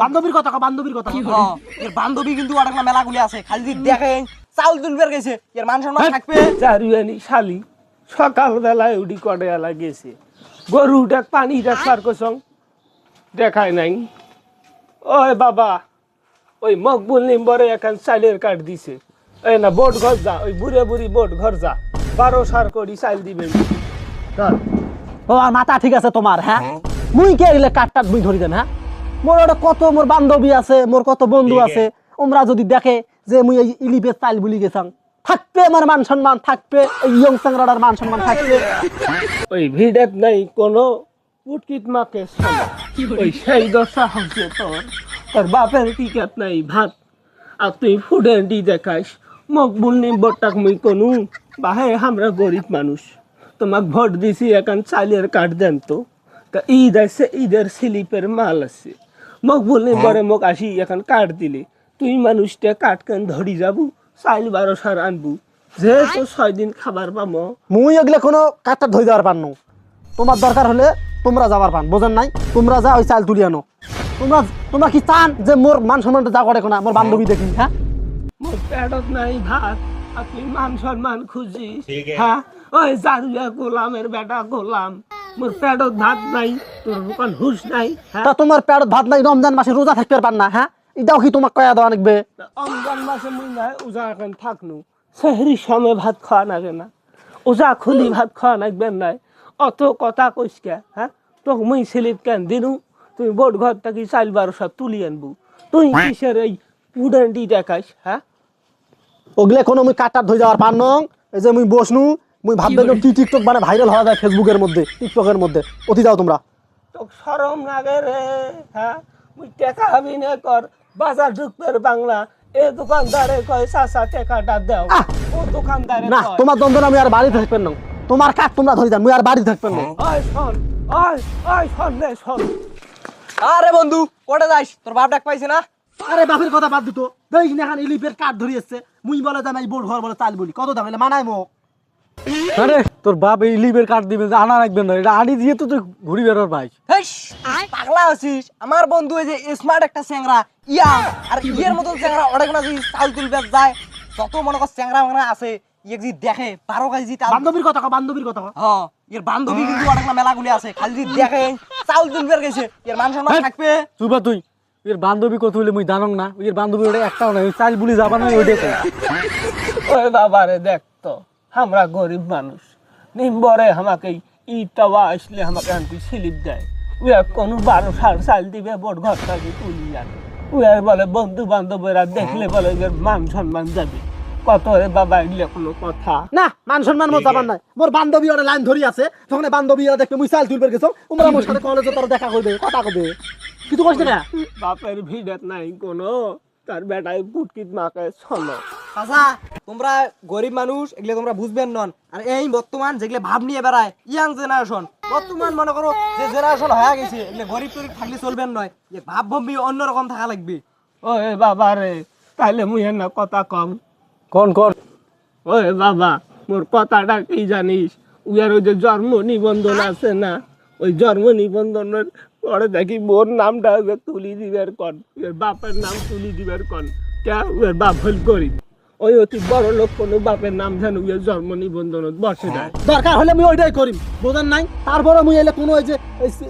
বান্ধবীর কথা বান্ধবীর কথা এর বান্ধবী কিন্তু অনেক না মেলাগুলি আছে খালি যদি দেখেন চাউল তুলবার গেছে এর মান সম্মান থাকবে চারুয়ানি শালি সকালবেলায় উডি কডেয়ালা গেছে গরু ডাক পানি ডাক পার কসং দেখায় নাই ওই বাবা ওই মকবুল নিম্বরে এখন চাইলের কাঠ দিছে এই না বোট ঘর যা ওই বুড়ে বুড়ি বোট ঘর যা 12 সার করি চাইল দিবে ও আর মাথা ঠিক আছে তোমার হ্যাঁ মুই কে এলে কাটটাট মুই ধরি দেন হ্যাঁ মোর ওটা কত মোর বান্ধবী আছে মোর কত বন্ধু আছে ওমরা যদি দেখে যে মুই এই ইলিপের চাইল বুলি গেছাম থাকবে আমার মান সম্মান থাকবে এই ইয়ং সাংরাডার মান সম্মান থাকবে ওই ভিড়েত নাই কোনো পুটকিত মাকে ওই সেই দশা হচ্ছে তোর বাপের টিকেট নাই ভাত আর তুই ফুডের দি দেখাস মকবুল নিম্বরটাক মুই কোনো বাহে আমরা গরিব মানুষ তোমাক ভোট দিছি এখন চাইলের কাঠ দেন তো তা ঈদ আছে ঈদের স্লিপের মাল আছে মকবুল নিম্বরে মোক আসি এখন কাঠ দিলে তুই মানুষটা কাঠ কেন ধরি যাবো চাইল 12 সার আনবু যেহেতু 6 দিন খাবার পামো মুই এগুলো কোনো কাটটাট ধরে দেওয়ার পান না তোমার দরকার হলে তোমরা যাবার পান বোঝেন নাই তোমরা যা ওই চাল তুলি আনো তোমরা কি চান যে মোর মান সম্মানটা যা করে কোনা মোর বান্ধবী দেখি হ্যাঁ মোর পেটত নাই ভাত আপনি মান সম্মান খুঁজিস হ্যাঁ ওই জারুয়া গোলামের বেটা গোলাম মোর পেটত ভাত নাই তোর কোন হুঁশ নাই হ্যাঁ তা তোমার পেটত ভাত নাই রমজান মাসে রোজা থাকতে পারবান না হ্যাঁ এটাও কি তোমাক কয়া দেওয়া লাগবে রমজান মাসে মুই নাই উজা এখন থাকনু সেহরির সময় ভাত খাওয়া নাগে না উজা খুলি ভাত খাওয়া নাগবেন নাই অত কথা কইসকে হ্যাঁ তোক মুই স্লিপ কেন দিনু তুই বোট ঘর থাকি 4-12 সার তুলি আনবু তুই কিসের এই পুডেন্টি দেখাস হ্যাঁ ওগুলো কোনো মুই কাটটাট ধরে যাওয়ার পান নং এই যে মুই বসনু মুই ভাববে কি টিকটক মানে ভাইরাল হওয়া যায় ফেসবুকের মধ্যে টিকটকের মধ্যে অতি যাও তোমরা তো শরম লাগে রে হ্যাঁ মুই টাকা হাবি না কর বাজার ঢুকবে বাংলা এ দোকানদারে কয় চাচা টাকাটা দাও ও দোকানদারে না তোমার দ্বন্দ্ব আমি আর বাড়ি থাকবেন না তোমার কাঠ তোমরা ধরে যান মুই আর বাড়ি থাকবেন না ওই শোন ওই শোন রে শোন আরে বন্ধু কোটে যাইস তোর বাপ ডাক পাইছে না আরে বাপের কথা বাদ দিত দেখ না এখন ইলিপের কাঠ ধরে এসছে মুই বলে দাম এই বোট ঘর বলে চাল বলি কত দাম এলে মানায় মো আরে তোর বাপ এই ইলিপের কাঠ দিবে যে আনা রাখবেন না এটা আনি দিয়ে তো তুই ঘুরি বেরোর ভাই হেস পাগলা আছিস আমার বন্ধু এই যে স্মার্ট একটা চ্যাংরা ইয়া আর ইয়ের মতন চ্যাংরা অনেক না যদি চাউল তুলবে যায় যত মনে কর চ্যাংরা মাংরা আছে ইয়ে যদি দেখে 12 কেজি চাল বান্ধবীর কথা বান্ধবীর কথা হ্যাঁ এর বান্ধবী কিন্তু অনেক না মেলাগুলি আছে খালি যদি দেখে চাউল তুলবে গেছে এর মান সম্মান থাকবে তুইবা তুই এর বান্ধবী কত হইলে মুই জানং না এর বান্ধবী ওটা একটাও নাই চাল বুলি যাবা না ওইটাই কই ওই বাবারে দেখ তো আমরা গরিব মানুষ নিম্বরে আমাকে ইটাওয়া আসলে আমাকে আনতে স্লিপ দেয় উয়া কোনো 12 সার চাল দিবে বোট ঘর থেকে তুলি আনে উয়া বলে বন্ধু বান্ধবরা দেখলে বলে যে মান সম্মান যাবে কত রে বাবা এগুলো কোনো কথা না মান সম্মান মত যাবার নাই মোর বান্ধবী ওটা লাইন ধরি আছে তখন বান্ধবী ওরা দেখবে মুই চাল তুলবে গেছো তোমরা মোর সাথে কলেজে তোরা দেখা করবে কথা কবে কিছু কইছ না বাপের ভিড়ত নাই কোনো তার বেটায় পুটকিত মাকে ছলো চাচা তোমরা গরিব মানুষ এগুলো তোমরা বুঝবেন নন আর এই বর্তমান যেগুলো ভাব নিয়ে বেড়ায় ইয়াং জেনারেশন বর্তমান মনে করো যে জেনারেশন হয়ে গেছে এগুলো গরিব টরিব থাকলে চলবেন নয় যে ভাব ভম্বি অন্যরকম থাকা লাগবে ওই বাবা রে তাহলে মুই না কথা কম কোন কোন ওই বাবা মোর কথাটা কি জানিস উয়ার ওই যে জন্ম নিবন্ধন আছে না ওই জন্ম নিবন্ধনের পরে দেখি মোর নামটা তুলি দিবার কন উয়ার বাপের নাম তুলি দিবার কন কে উয়ার বাপ হল করি ওই অতি বড় লোক কোনো বাপের নাম যেন উয়ার জন্ম নিবন্ধনত বসে দেয় দরকার হলে আমি ওইটাই করিম বোঝেন নাই তারপরে মুই এলে কোনো ওই যে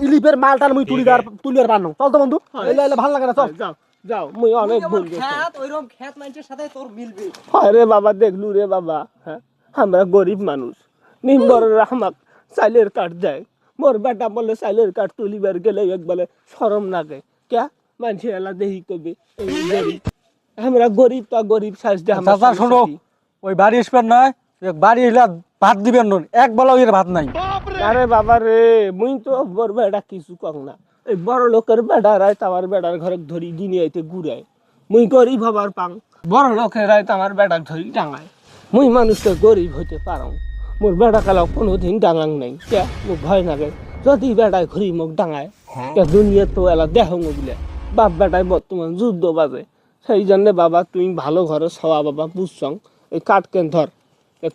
ইলিপের মালটাল মুই তুলিবার পারনো চল তো বন্ধু এলে এলে ভালো লাগে না চল যাও যাও মুই অনেক ভুল করছি খ্যাত ওইরকম খ্যাত মানুষের সাথে তোর মিলবে হয় রে বাবা দেখলু রে বাবা হ্যাঁ আমরা গরিব মানুষ নিম্বরের আমাক চাইলের কাঠ দেয় মোর বেটা বলে চাইলের কাঠ তুলিবার গেলে একবারে শরম লাগে কে মানুষ এলা দেখি কবি আমরা গরিব তা গরিব সাজ দে চাচা শোনো ওই বাড়ি আসবেন নয় বাড়ি এলে ভাত দিবেন নন এক বেলা ওই ভাত নাই আরে বাবা রে মুই তো বড় বেটা কিছু কম না এই বড় লোকের বেটা রায় আমার বেটার ঘরে ধরি দিনে আইতে ঘুরায় মুই গরিব হবার পাং বড় লোকের রায় আমার বেটার ধরি টাঙায় মুই মানুষটা গরিব হইতে পারং মোর বেটা কালাও কোনোদিন ডাঙাং নাই কে মোক ভয় লাগে যদি বেটায় ঘুরি মোক ডাঙায় কে দুনিয়া তো এলা দেহ বলে বাপ বেটায় বর্তমান যুদ্ধ বাজে সেই জন্য বাবা তুই ভালো ঘরে সওয়া বাবা বুঝছং এই কাঠ কেন ধর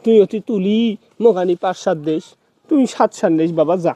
তুই অতি তুলি মোকানি 5-7 দেশ তুই 7 দেশ বাবা যা